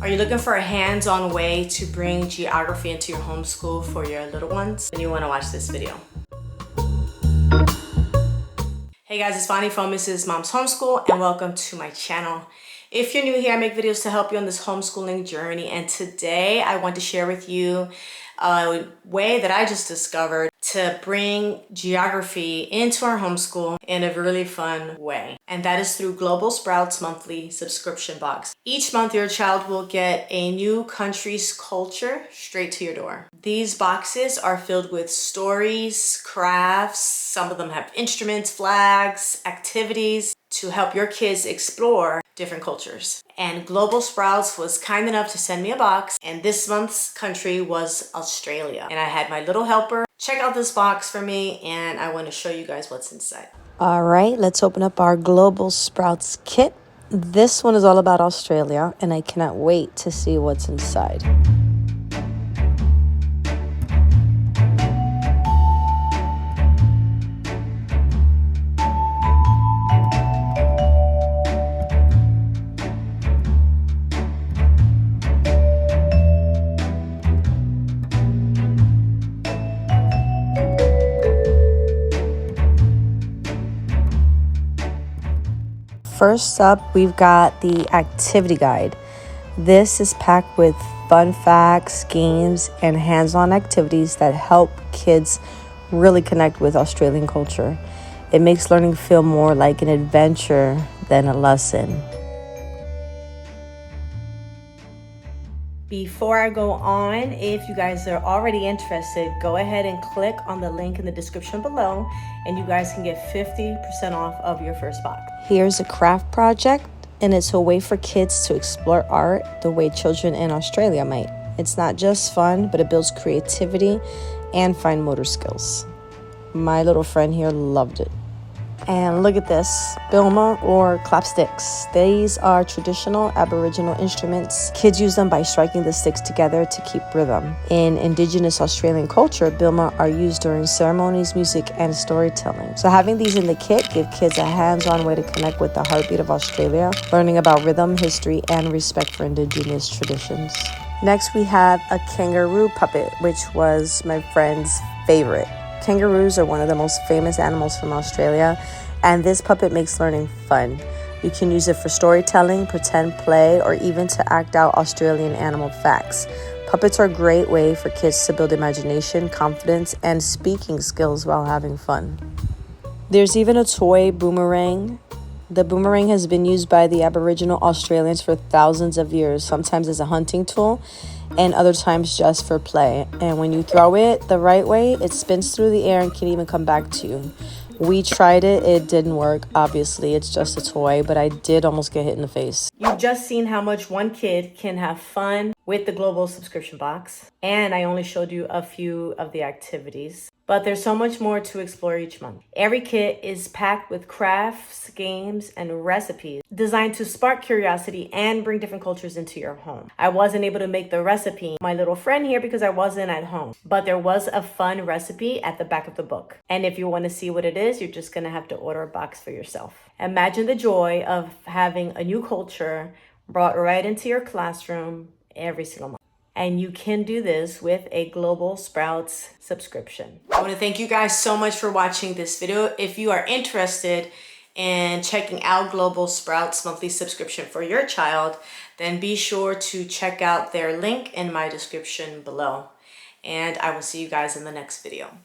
Are you looking for a hands-on way to bring geography into your homeschool for your little ones? Then you want to watch this video. Hey guys, it's Bonnie from Mrs. Mom's Homeschool and welcome to my channel. If you're new here, I make videos to help you on this homeschooling journey, and today I want to share with you a way that I just discovered to bring geography into our homeschool in a really fun way. And that is through Global Sprouts monthly subscription box. Each month your child will get a new country's culture straight to your door. These boxes are filled with stories, crafts, some of them have instruments, flags, activities to help your kids explore different cultures. And Global Sprouts was kind enough to send me a box, and this month's country was Australia. And I had my little helper check out this box for me, and I want to show you guys what's inside. All right, let's open up our Global Sprouts kit. This one is all about Australia, and I cannot wait to see what's inside. First up, we've got the activity guide. This is packed with fun facts, games, and hands-on activities that help kids really connect with Australian culture. It makes learning feel more like an adventure than a lesson. Before I go on, if you guys are already interested, go ahead and click on the link in the description below and you guys can get 50% off of your first box. Here's a craft project, and it's a way for kids to explore art the way children in Australia might. It's not just fun, but it builds creativity and fine motor skills. My little friend here loved it. And look at this, bilma or clapsticks. These are traditional Aboriginal instruments. Kids use them by striking the sticks together to keep rhythm. In Indigenous Australian culture, bilma are used during ceremonies, music, and storytelling. So having these in the kit give kids a hands-on way to connect with the heartbeat of Australia, learning about rhythm, history, and respect for Indigenous traditions. Next, we have a kangaroo puppet, which was my friend's favorite. Kangaroos are one of the most famous animals from Australia, and this puppet makes learning fun. You can use it for storytelling, pretend play, or even to act out Australian animal facts. Puppets are a great way for kids to build imagination, confidence, and speaking skills while having fun. There's even a toy boomerang. The boomerang has been used by the Aboriginal Australians for thousands of years, sometimes as a hunting tool and other times just for play. And when you throw it the right way, it spins through the air and can even come back to you. We tried it. It didn't work. Obviously, it's just a toy, but I did almost get hit in the face. You've just seen how much one kid can have fun with the Global subscription box. And I only showed you a few of the activities. But there's so much more to explore each month. Every kit is packed with crafts, games, and recipes designed to spark curiosity and bring different cultures into your home. I wasn't able to make the recipe, my little friend here, because I wasn't at home. But there was a fun recipe at the back of the book. And if you want to see what it is, you're just going to have to order a box for yourself. Imagine the joy of having a new culture brought right into your classroom every single month. And you can do this with a Global Sprouts subscription. I want to thank you guys so much for watching this video. If you are interested in checking out Global Sprouts monthly subscription for your child, then be sure to check out their link in my description below. And I will see you guys in the next video.